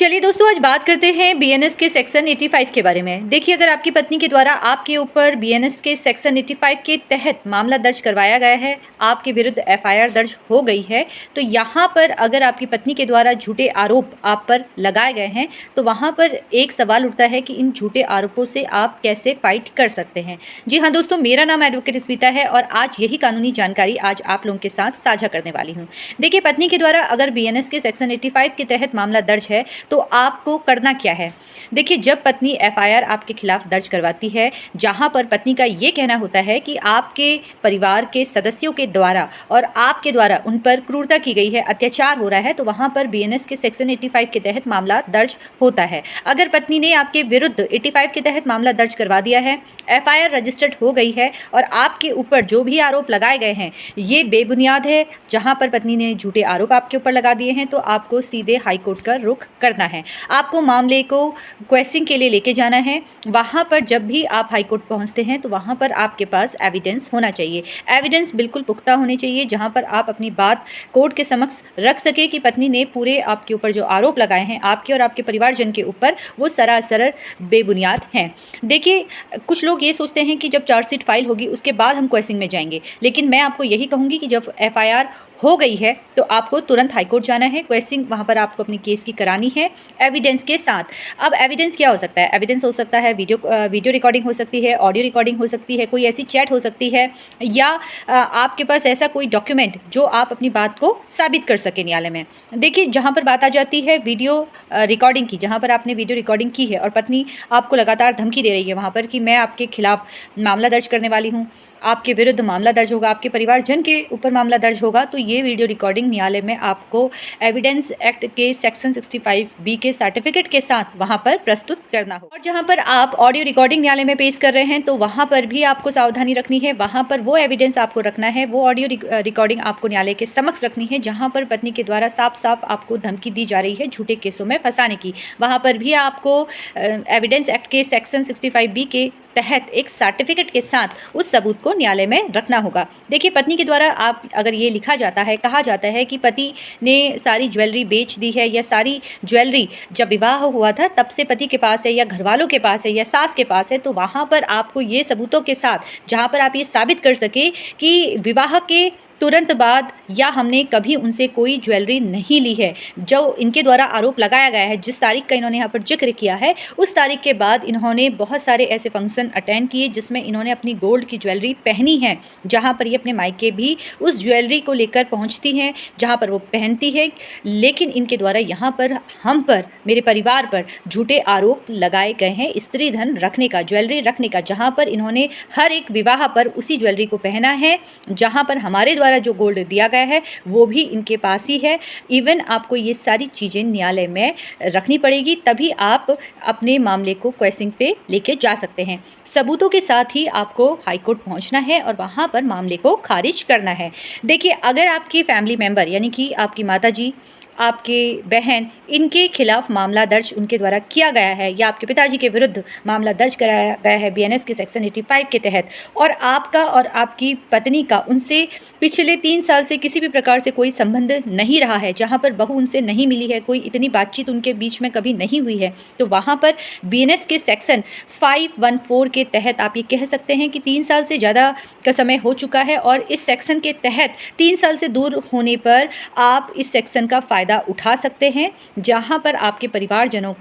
चलिए दोस्तों, आज बात करते हैं बीएनएस के सेक्शन 85 के बारे में। देखिए, अगर आपकी पत्नी के द्वारा आपके ऊपर बीएनएस के सेक्शन 85 के तहत मामला दर्ज करवाया गया है, आपके विरुद्ध एफआईआर दर्ज हो गई है, तो यहाँ पर अगर आपकी पत्नी के द्वारा झूठे आरोप आप पर लगाए गए हैं, तो वहाँ पर एक सवाल उठता है कि इन झूठे आरोपों से आप कैसे फाइट कर सकते हैं। जी हाँ दोस्तों, मेरा नाम एडवोकेट स्मिता है और आज यही कानूनी जानकारी आज आप लोगों के साथ साझा करने वाली हूँ। देखिए, पत्नी के द्वारा अगर बीएनएस के सेक्शन 85 के तहत मामला दर्ज है तो आपको करना क्या है। देखिए, जब पत्नी एफआईआर आपके खिलाफ दर्ज करवाती है, जहां पर पत्नी का ये कहना होता है कि आपके परिवार के सदस्यों के द्वारा और आपके द्वारा उन पर क्रूरता की गई है, अत्याचार हो रहा है, तो वहां पर बीएनएस के सेक्शन 85 के तहत मामला दर्ज होता है। अगर पत्नी ने आपके विरुद्ध 85 के तहत मामला दर्ज करवा दिया है, एफआईआर रजिस्टर्ड हो गई है और आपके ऊपर जो भी आरोप लगाए गए हैं ये बेबुनियाद है, जहां पर पत्नी ने झूठे आरोप आपके ऊपर लगा दिए हैं, तो आपको सीधे हाईकोर्ट का रुख करना है। आपको मामले को क्वेश्चनिंग के लिए लेके जाना है। वहाँ पर जब भी आप हाईकोर्ट पहुँचते हैं तो वहाँ पर आपके पास एविडेंस होना चाहिए। एविडेंस बिल्कुल पुख्ता होने चाहिए, जहाँ पर आप अपनी बात कोर्ट के समक्ष रख सके कि पत्नी ने पूरे आपके ऊपर जो आरोप लगाए हैं आपके और आपके परिवारजन के ऊपर, वो सरासर बेबुनियाद हैं। देखिए, कुछ लोग ये सोचते हैं कि जब चार्जशीट फाइल होगी उसके बाद हम क्वेश्चनिंग में जाएंगे, लेकिन मैं आपको यही कहूँगी कि जब एफआईआर हो गई है तो आपको तुरंत हाईकोर्ट जाना है। क्वेश्चनिंग वहाँ पर आपको अपनी केस की करानी है एविडेंस के साथ। अब एविडेंस क्या हो सकता है? एविडेंस हो सकता है वीडियो रिकॉर्डिंग हो सकती है, ऑडियो रिकॉर्डिंग हो सकती है, कोई ऐसी चैट हो सकती है, या आपके पास ऐसा कोई डॉक्यूमेंट जो आप अपनी बात को साबित कर सकें न्यायालय में। देखिए, जहाँ पर बात आ जाती है वीडियो रिकॉर्डिंग की, जहाँ पर आपने वीडियो रिकॉर्डिंग की है और पत्नी आपको लगातार धमकी दे रही है वहाँ पर कि मैं आपके खिलाफ मामला दर्ज करने वाली हूँ, आपके विरुद्ध मामला दर्ज होगा, आपके परिवारजन के ऊपर मामला दर्ज होगा, तो ये वीडियो रिकॉर्डिंग न्यायालय में आपको एविडेंस एक्ट के सेक्शन 65B के सर्टिफिकेट के साथ वहां पर प्रस्तुत करना हो। और जहां पर आप ऑडियो रिकॉर्डिंग न्यायालय में पेश कर रहे हैं तो वहां पर भी आपको सावधानी रखनी है। वहां पर वो एविडेंस आपको रखना है, वो ऑडियो रिकॉर्डिंग आपको न्यायालय के समक्ष रखनी है जहां पर पत्नी के द्वारा साफ साफ आपको धमकी दी जा रही है झूठे केसों में फंसाने की। वहां पर भी आपको एविडेंस एक्ट के सेक्शन 65B के तहत एक सर्टिफिकेट के साथ उस सबूत को न्यायालय में रखना होगा। देखिए, पत्नी के द्वारा आप अगर ये लिखा जाता है, कहा जाता है कि पति ने सारी ज्वेलरी बेच दी है, या सारी ज्वेलरी जब विवाह हुआ था तब से पति के पास है, या घर वालों के पास है, या सास के पास है, तो वहाँ पर आपको ये सबूतों के साथ जहाँ पर आप ये साबित कर सके कि विवाह के तुरंत बाद या हमने कभी उनसे कोई ज्वेलरी नहीं ली है, जो इनके द्वारा आरोप लगाया गया है, जिस तारीख का इन्होंने यहाँ पर जिक्र किया है उस तारीख के बाद इन्होंने बहुत सारे ऐसे फंक्शन अटेंड किए जिसमें इन्होंने अपनी गोल्ड की ज्वेलरी पहनी है, जहाँ पर ये अपने मायके भी उस ज्वेलरी को लेकर पहुँचती हैं, जहाँ पर वो पहनती है। लेकिन इनके द्वारा यहाँ पर हम पर, मेरे परिवार पर झूठे आरोप लगाए गए हैं स्त्री धन रखने का, ज्वेलरी रखने का, जहाँ पर इन्होंने हर एक विवाह पर उसी ज्वेलरी को पहना है, जहाँ पर हमारे द्वारा जो गोल्ड दिया गया है वो भी इनके पास ही है। इवन आपको ये सारी चीज़ें न्यायालय में रखनी पड़ेगी, तभी आप अपने मामले को क्वेश्चनिंग पे लेके जा सकते हैं। सबूतों के साथ ही आपको हाईकोर्ट पहुंचना है और वहां पर मामले को खारिज करना है। देखिए, अगर आपकी फैमिली मेंबर यानी कि आपकी माताजी, आपके बहन, इनके खिलाफ मामला दर्ज उनके द्वारा किया गया है, या आपके पिताजी के विरुद्ध मामला दर्ज कराया गया है बीएनएस के सेक्शन 85 के तहत, और आपका और आपकी पत्नी का उनसे पिछले 3 साल से किसी भी प्रकार से कोई संबंध नहीं रहा है, जहां पर बहू उनसे नहीं मिली है, कोई इतनी बातचीत उनके बीच में कभी नहीं हुई है, तो वहां पर बीएनएस के सेक्शन 514 के तहत आप ये कह सकते हैं कि 3 साल से ज़्यादा का समय हो चुका है, और इस सेक्शन के तहत 3 साल से दूर होने पर आप इस सेक्शन का फ़ायदा उठा सकते हैं, जहां पर आपके परिवारजनों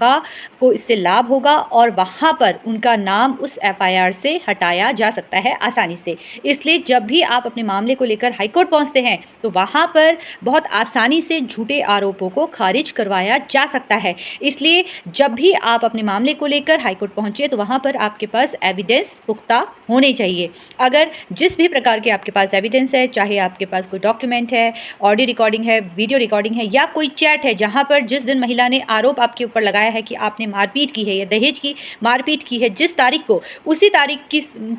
को इससे लाभ होगा और वहां पर उनका नाम उस एफआईआर से हटाया जा सकता है आसानी से। इसलिए जब भी आप अपने मामले को लेकर हाईकोर्ट पहुंचते हैं तो वहां पर बहुत आसानी से झूठे आरोपों को खारिज करवाया जा सकता है। इसलिए जब भी आप अपने मामले को लेकर हाईकोर्ट पहुंचे तो वहां पर आपके पास एविडेंस पुख्ता होने चाहिए। अगर जिस भी प्रकार के आपके पास एविडेंस है, चाहे आपके पास कोई डॉक्यूमेंट है, ऑडियो रिकॉर्डिंग है, वीडियो रिकॉर्डिंग है, या कोई चैट है जहां पर जिस दिन महिला ने आरोप आपके ऊपर लगाया है कि आपने मारपीट की है या दहेज की मारपीट की है, जिस तारीख को, उसी तारीख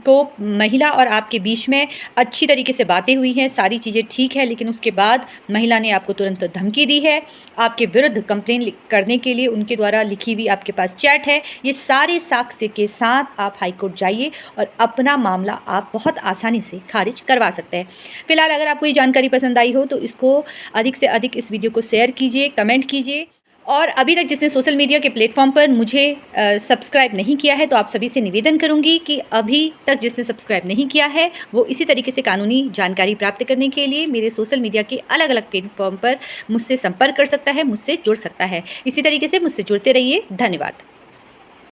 को महिला और आपके बीच में अच्छी तरीके से बातें हुई हैं, सारी चीज़ें ठीक है, लेकिन उसके बाद महिला ने आपको तुरंत धमकी दी है, आपके विरुद्ध कंप्लेन करने के लिए उनके द्वारा लिखी हुई आपके पास चैट है, ये सारे साक्ष्य के साथ आप हाईकोर्ट जाइए और अपना मामला आप बहुत आसानी से खारिज करवा सकते हैं। फिलहाल अगर आपको ये जानकारी पसंद आई हो तो इसको अधिक से अधिक इस वीडियो को शेयर कीजिए, कमेंट कीजिए और अभी तक जिसने सोशल मीडिया के प्लेटफॉर्म पर मुझे सब्सक्राइब नहीं किया है, तो आप सभी से निवेदन करूंगी कि अभी तक जिसने सब्सक्राइब नहीं किया है वो इसी तरीके से कानूनी जानकारी प्राप्त करने के लिए मेरे सोशल मीडिया के अलग अलग प्लेटफॉर्म पर मुझसे संपर्क कर सकता है, मुझसे जुड़ सकता है। इसी तरीके से मुझसे जुड़ते रहिए। धन्यवाद।